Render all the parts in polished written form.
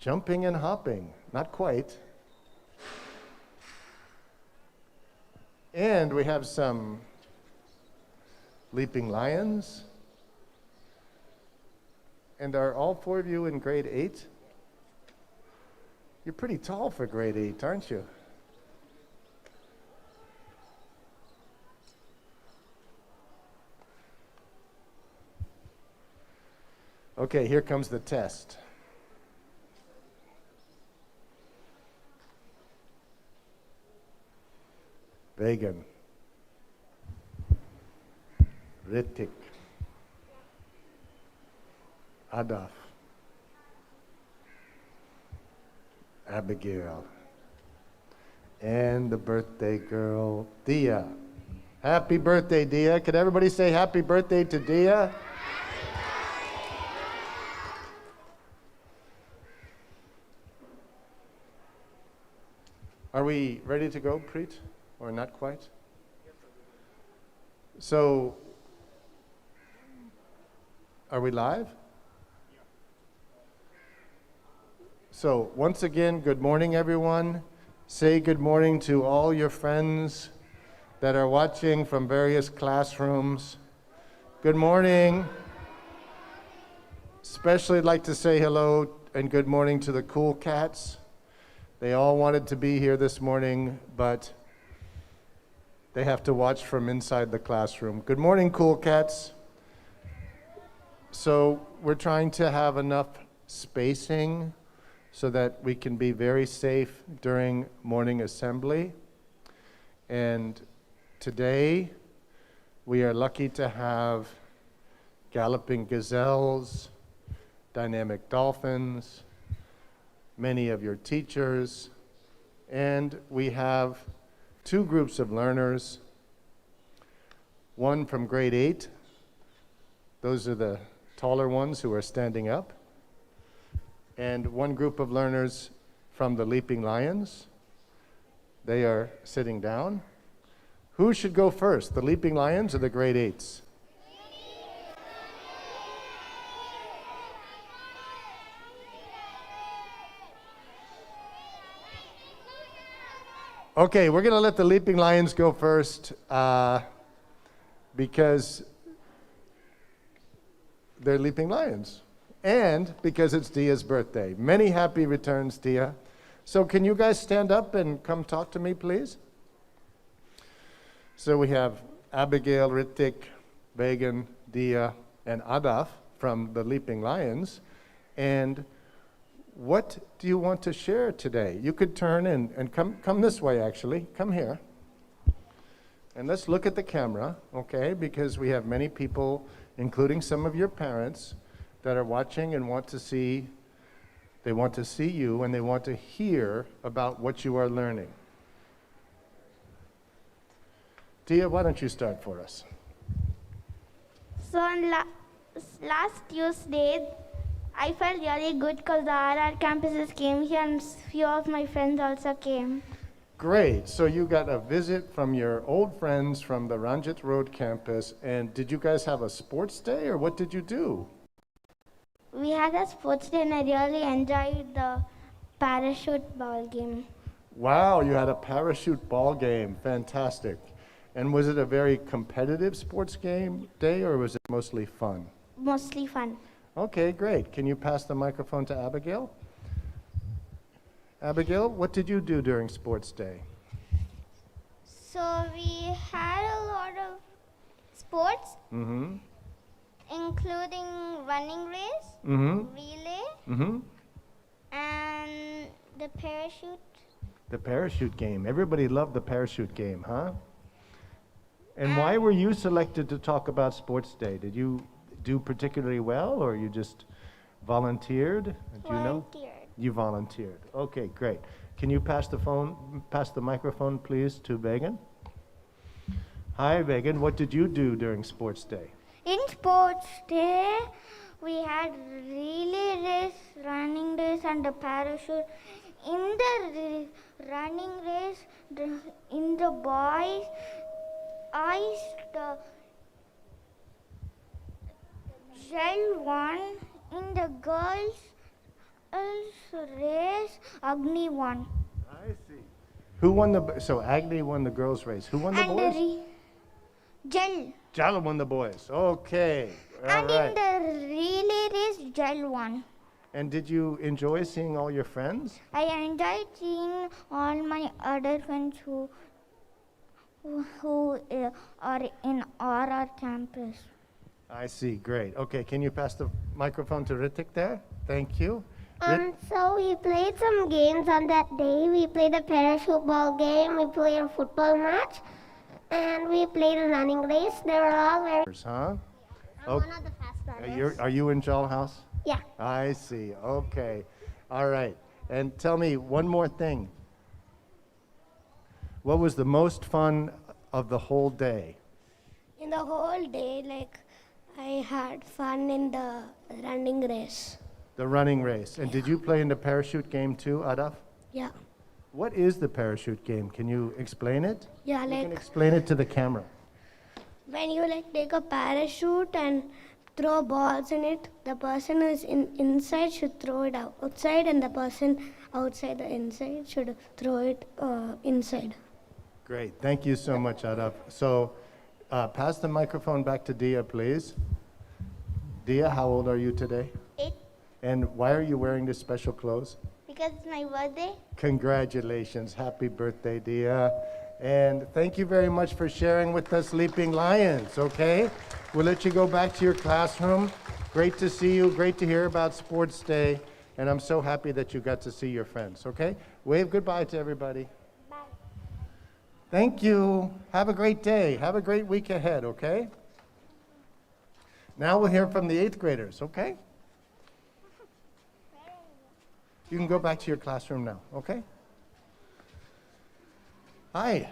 Jumping and hopping, not quite. And we have some leaping lions. And are all four of you in grade 8? You're pretty tall for grade 8, aren't you? Okay, here comes the test. Vegan. Ritik. Adaf. Abigail. And the birthday girl, Dia. Happy birthday, Dia. Could everybody say happy birthday to Dia? Are we ready to go, Preet? Or not quite? So, are we live? So, once again, good morning, everyone. Say good morning to all your friends that are watching from various classrooms. Good morning. Especially I'd like to say hello and good morning to the cool cats. They all wanted to be here this morning, but they have to watch from inside the classroom. Good morning, cool cats. So we're trying to have enough spacing so that we can be very safe during morning assembly. And today, we are lucky to have galloping gazelles, dynamic dolphins, many of your teachers, and we have two groups of learners, one from grade 8, those are the taller ones who are standing up, and one group of learners from the Leaping Lions. They are sitting down. Who should go first, the Leaping Lions or the grade 8s? Okay, we're going to let the Leaping Lions go first because they're Leaping Lions and because it's Dia's birthday. Many happy returns, Dia. So can you guys stand up and come talk to me, please? So we have Abigail, Ritik, Vegan, Dia, and Adaf from the Leaping Lions. And what do you want to share today? You could turn and come this way, actually. Come here. And let's look at the camera, okay? Because we have many people, including some of your parents, that are watching and want to see you and they want to hear about what you are learning. Tia, why don't you start for us? So on last Tuesday, I felt really good because the RR campuses came here and few of my friends also came. Great. So you got a visit from your old friends from the Ranjit Road campus. And did you guys have a sports day or what did you do? We had a sports day and I really enjoyed the parachute ball game. Wow, you had a parachute ball game. Fantastic. And was it a very competitive sports game day or was it mostly fun? Mostly fun. Okay, great. Can you pass the microphone to Abigail? Abigail, what did you do during sports day? So we had a lot of sports, including running race, relay, and the parachute. The parachute game. Everybody loved the parachute game, huh? And why were you selected to talk about sports day? Did you do particularly well or you just volunteered? Do you know? You volunteered. Okay, great. Can you pass the microphone please to Vegan? Hi Vegan, what did you do during sports day? In sports day, we had relay race, running race and the parachute. In the running race, in the boys, the gel won. In the girls, race, Agni won. I see. Who won so Agni won the girls' race. Who won the And boys? Gel. Jala won the boys. Okay. All And right. in the relay race, Gel won. And did you enjoy seeing all your friends? I enjoyed seeing all my other friends who are in our campus. I see. Great. Okay. Can you pass the microphone to Ritik there? Thank you. So we played some games on that day. We played a parachute ball game, we played a football match, and we played a running race. They were all very... Huh? I'm one of the fast runners. Are you in Jal House? Yeah. I see. Okay. All right. And tell me one more thing. What was the most fun of the whole day? In the whole day, like, I had fun in the running race. The running race. And did you play in the parachute game too, Adaf? Yeah. What is the parachute game? Can you explain it? Yeah, You can like, explain it to the camera. when you, like, take a parachute and throw balls in it, the person who is inside should throw it outside, and the person outside the inside should throw it inside. Great. Thank you so much, Adaf. So pass the microphone back to Dia, please. Dia, how old are you today? 8. And why are you wearing this special clothes? Because it's my birthday. Congratulations. Happy birthday, Dia. And thank you very much for sharing with us Leaping Lions, okay? We'll let you go back to your classroom. Great to see you. Great to hear about Sports Day. And I'm so happy that you got to see your friends, okay? Wave goodbye to everybody. Bye. Thank you. Have a great day. Have a great week ahead, okay? Now we'll hear from the 8th graders, okay? You can go back to your classroom now, okay? Hi.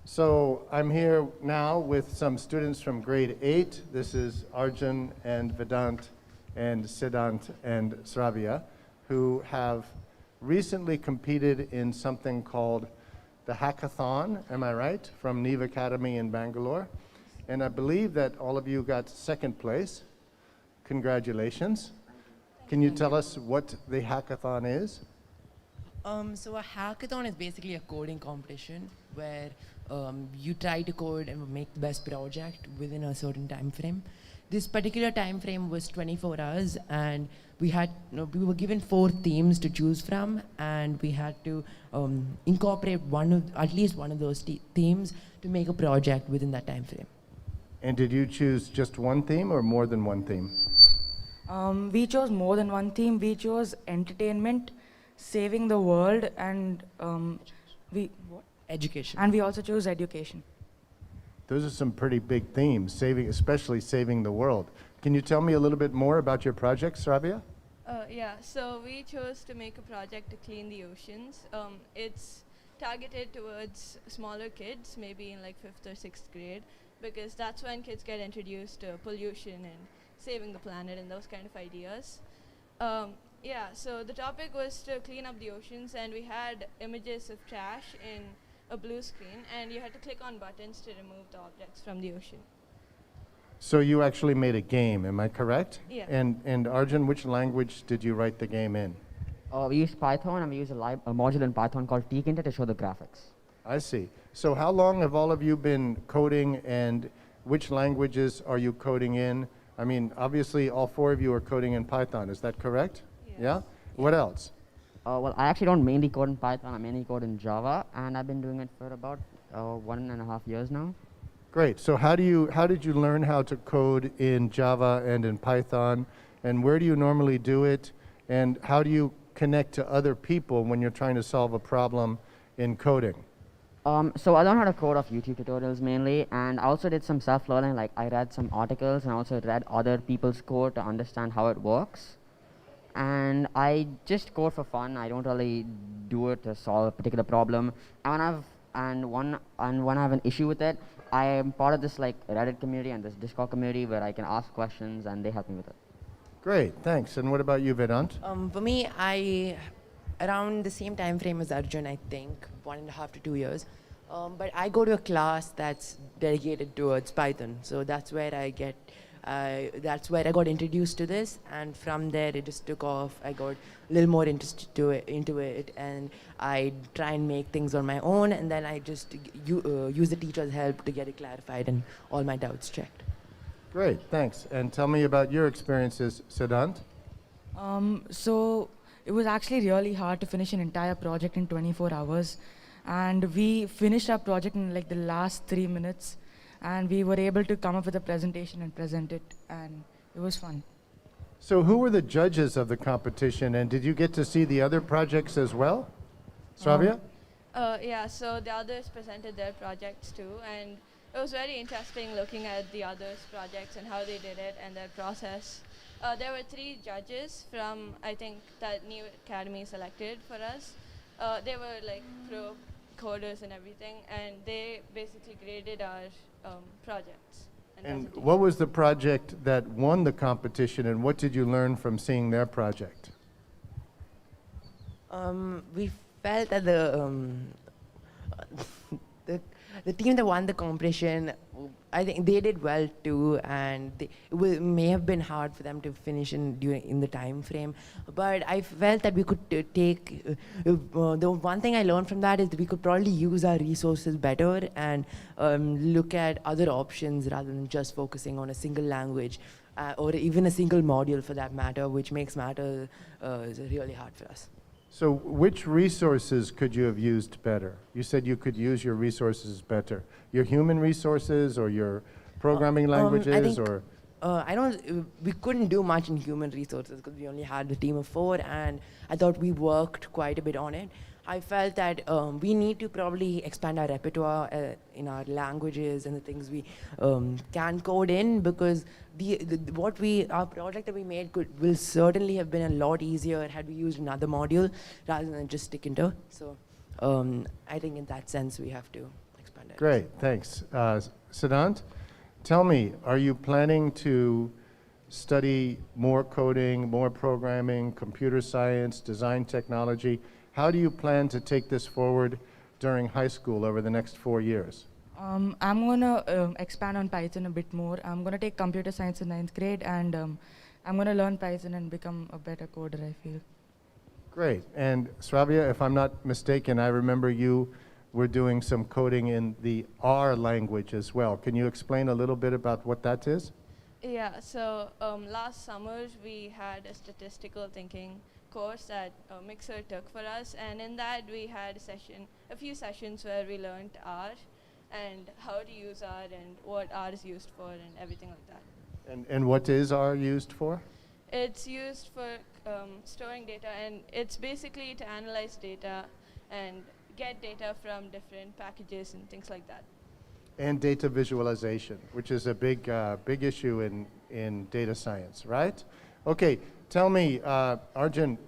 So I'm here now with some students from grade 8. This is Arjun and Vedant and Siddhant and Sravya, who have recently competed in something called the Hackathon, am I right, from Neve Academy in Bangalore. And I believe that all of you got second place. Congratulations. Can you tell us what the hackathon is? So a hackathon is basically a coding competition where you try to code and make the best project within a certain time frame. This particular time frame was 24 hours, and we were given 4 themes to choose from, and we had to incorporate at least one of those themes to make a project within that time frame. And did you choose just one theme or more than one theme? We chose more than one theme. We chose entertainment, saving the world, and Education. we also chose education. Those are some pretty big themes, especially saving the world. Can you tell me a little bit more about your project, Sravya? Yeah, so we chose to make a project to clean the oceans. It's targeted towards smaller kids, maybe in like 5th or 6th grade, because that's when kids get introduced to pollution and saving the planet and those kind of ideas. Yeah, so the topic was to clean up the oceans, and we had images of trash in a blue screen, and you had to click on buttons to remove the objects from the ocean. So you actually made a game, am I correct? Yeah. And Arjun, which language did you write the game in? We use Python, and we use a module in Python called tkinter to show the graphics. I see. So how long have all of you been coding, and which languages are you coding in? I mean, obviously all 4 of you are coding in Python, is that correct? Yes. Yeah? What else? Well, I actually don't mainly code in Python. I mainly code in Java, and I've been doing it for about 1.5 years now. Great. So how did you learn how to code in Java and in Python, and where do you normally do it, and how do you connect to other people when you're trying to solve a problem in coding? So I learned how to code off YouTube tutorials mainly, and I also did some self-learning. Like I read some articles and also read other people's code to understand how it works. And I just code for fun. I don't really do it to solve a particular problem. And when I have an issue with it, I am part of this like Reddit community and this Discord community where I can ask questions and they help me with it. Great, thanks. And what about you, Vedant? For me, around the same time frame as Arjun, I think, 1.5 to 2 years. But I go to a class that's dedicated towards Python. So that's where I That's where I got introduced to this, and from there it just took off. I got a little more interested into it, and I try and make things on my own, and then I just use the teacher's help to get it clarified and all my doubts checked. Great, thanks. And tell me about your experiences, Siddhant. So it was actually really hard to finish an entire project in 24 hours. And we finished our project in like the last 3 minutes. And we were able to come up with a presentation and present it. And it was fun. So who were the judges of the competition, and did you get to see the other projects as well? Sravya? Yeah, so the others presented their projects too, and it was very interesting looking at the others' projects and how they did it and their process. There were 3 judges from, I think, that new academy selected for us. They were like pro coders and everything, and they basically graded our projects. And what was the project that won the competition, and what did you learn from seeing their project? We felt that the team that won the competition, I think they did well too, and may have been hard for them to finish in the time frame. But I felt that we could take the one thing I learned from that is that we could probably use our resources better and look at other options rather than just focusing on a single language or even a single module for that matter, which makes matter really hard for us. So which resources could you have used better? You said you could use your resources better. Your human resources or your programming languages I think, or? We couldn't do much in human resources because we only had the team of 4, and I thought we worked quite a bit on it. I felt that we need to probably expand our repertoire in our languages and the things we can code in, because our project that we made will certainly have been a lot easier had we used another module rather than just stick into. So I think in that sense we have to expand it. Great, thanks. Siddhant, tell me, are you planning to study more coding, more programming, computer science, design technology? How do you plan to take this forward during high school over the next 4 years? I'm going to expand on Python a bit more. I'm going to take computer science in 9th grade, and I'm going to learn Python and become a better coder, I feel. Great. And Sravya, if I'm not mistaken, I remember you were doing some coding in the R language as well. Can you explain a little bit about what that is? Yeah, so last summer we had a statistical thinking course that Mixer took for us, and in that we had a few sessions where we learned R and how to use R and what R is used for and everything like that. And what is R used for? It's used for storing data, and it's basically to analyze data and get data from different packages and things like that. And data visualization, which is a big issue in data science, right? Okay, tell me, Arjun,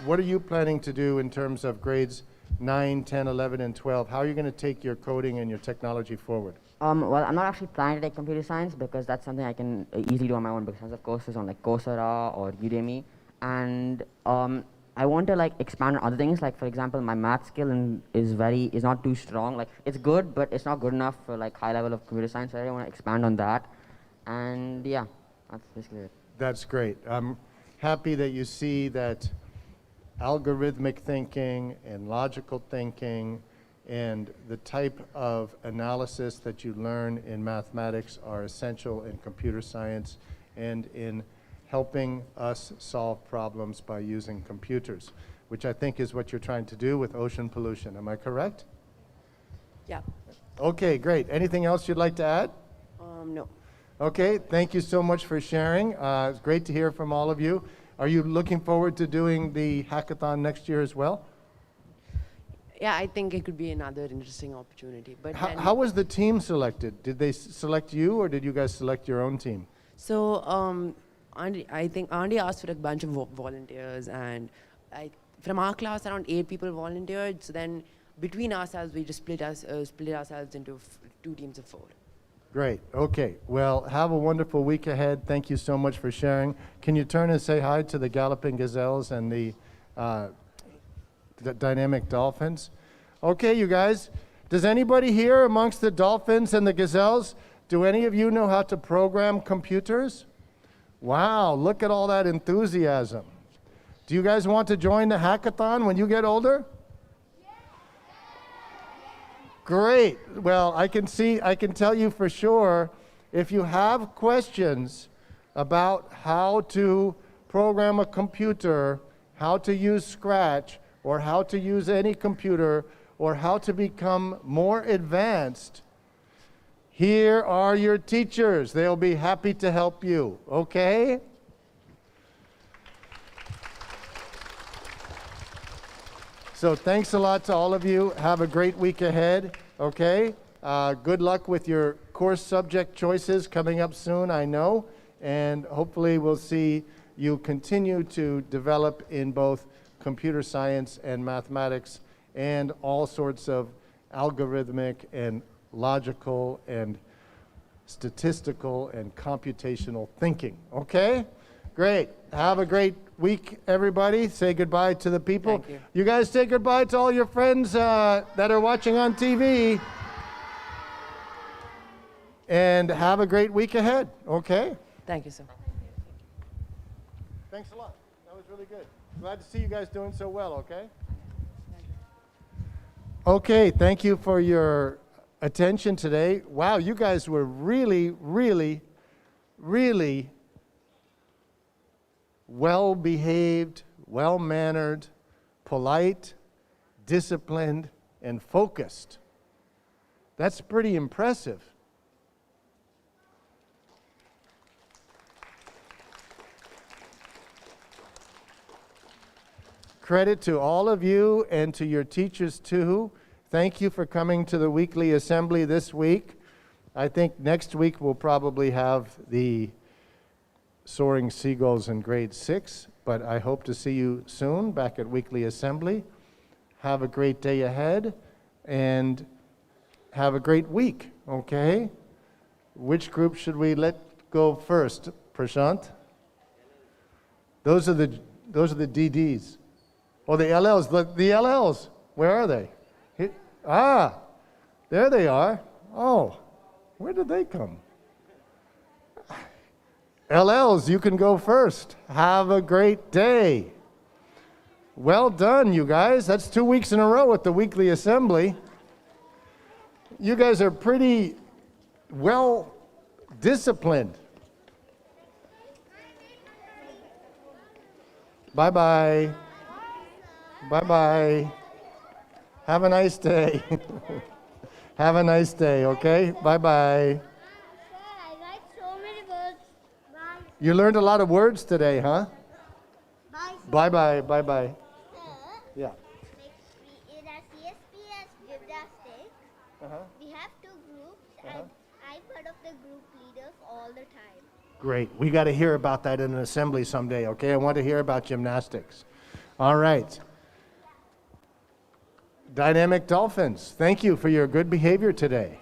what are you planning to do in terms of grades 9, 10, 11, and 12? How are you going to take your coding and your technology forward? Well, I'm not actually planning to take computer science because that's something I can easily do on my own because I have courses on like Coursera or Udemy, and I want to like expand on other things. Like for example, my math skill is not too strong. Like it's good, but it's not good enough for like high level of computer science. So I really want to expand on that, and yeah, that's basically it. That's great. I'm happy that you see that algorithmic thinking and logical thinking and the type of analysis that you learn in mathematics are essential in computer science and in helping us solve problems by using computers, which I think is what you're trying to do with ocean pollution. Am I correct? Yeah. Okay, great. Anything else you'd like to add? No. Okay, thank you so much for sharing. It's great to hear from all of you. Are you looking forward to doing the hackathon next year as well? Yeah, I think it could be another interesting opportunity. But How was the team selected? Did they select you, or did you guys select your own team? So I think Andy asked for a bunch of volunteers, and from our class, around 8 people volunteered. So then between ourselves, we just split ourselves into 2 teams of 4. Great. Okay. Well, have a wonderful week ahead. Thank you so much for sharing. Can you turn and say hi to the galloping gazelles and the dynamic dolphins? Okay, you guys. Does anybody here amongst the dolphins and the gazelles Do any of you know how to program computers? Wow, look at all that enthusiasm. Do you guys want to join the hackathon when you get older? Great. Well, I can tell you for sure, if you have questions about how to program a computer, how to use Scratch, or how to use any computer, or how to become more advanced, here are your teachers. They'll be happy to help you, okay? So thanks a lot to all of you. Have a great week ahead, okay? Good luck with your course subject choices coming up soon, I know. And hopefully we'll see you continue to develop in both computer science and mathematics and all sorts of algorithmic and logical and statistical and computational thinking, okay? Great. Have a great week, everybody. Say goodbye to the people. Thank you. You guys say goodbye to all your friends that are watching on TV. And have a great week ahead, okay? Thank you, sir. Thanks a lot. That was really good. Glad to see you guys doing so well, okay? Okay, thank you for your attention today. Wow, you guys were really, really, really well-behaved, well-mannered, polite, disciplined, and focused. That's pretty impressive. Credit to all of you and to your teachers too. Thank you for coming to the weekly assembly this week. I think next week we'll probably have the Soaring Seagulls in grade 6, but I hope to see you soon back at weekly assembly. Have a great day ahead and have a great week, okay? Which group should we let go first, Prashant? Those are the DDs. Oh, the LLs, the LLs, where are they? There they are. Oh, where did they come? LLs, you can go first. Have a great day. Well done, you guys. That's 2 weeks in a row at the weekly assembly. You guys are pretty well disciplined. Bye-bye. Bye-bye. Have a nice day. Have a nice day, okay? Bye-bye. I write so many words. Bye. You learned a lot of words today, huh? Bye. Bye-bye, bye-bye. Yeah. Like in our CSPS gymnastics, we have 2 groups, and I'm part of the group leaders all the time. Great. We got to hear about that in an assembly someday, okay? I want to hear about gymnastics. All right. Dynamic Dolphins, thank you for your good behavior today.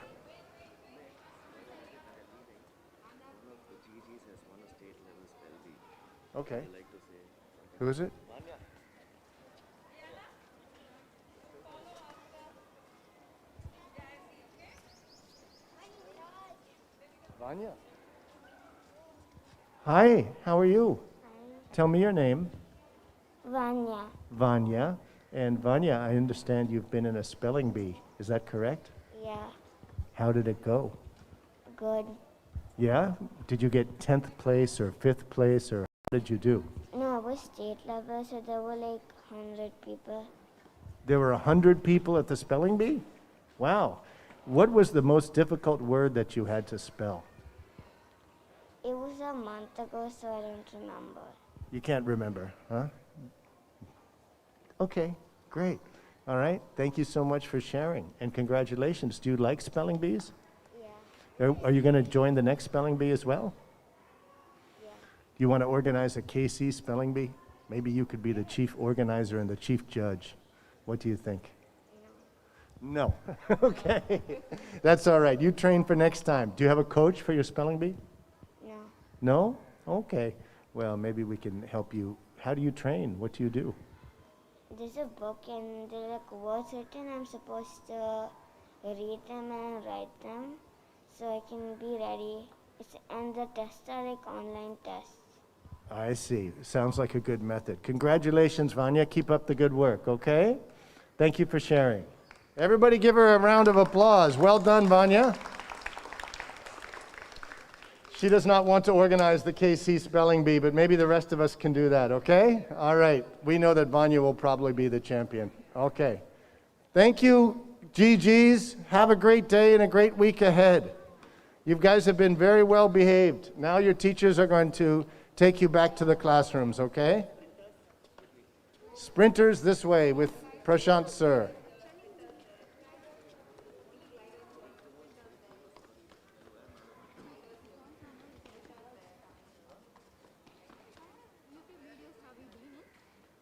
Okay. Who is it? Vanya. Hi, how are you? Tell me your name. Vanya. Vanya. And Vanya, I understand you've been in a spelling bee. Is that correct? Yeah. How did it go? Good. Yeah? Did you get 10th place or 5th place, or how did you do? No, I was state level, so there were like 100 people. There were 100 people at the spelling bee? Wow. What was the most difficult word that you had to spell? It was a month ago, so I don't remember. You can't remember, huh? Okay, great. All right, thank you so much for sharing, and congratulations. Do you like spelling bees? Yeah. Are you going to join the next spelling bee as well? Yeah. Do you want to organize a KC spelling bee? Maybe you could be the chief organizer and the chief judge. What do you think? No. Okay. That's all right. You train for next time. Do you have a coach for your spelling bee? No. No? Okay. Well, maybe we can help you. How do you train? What do you do? There's a book and there are like words written. I'm supposed to read them and write them. so I can be ready. And the tests are like online tests. I see. Sounds like a good method. Congratulations, Vanya. Keep up the good work, okay? Thank you for sharing. Everybody give her a round of applause. Well done, Vanya. She does not want to organize the KC Spelling Bee, but maybe the rest of us can do that, okay? All right. We know that Vanya will probably be the champion. Okay. Thank you, GGs. Have a great day and a great week ahead. You guys have been very well behaved. Now your teachers are going to take you back to the classrooms, okay? Sprinters this way with Prashant sir.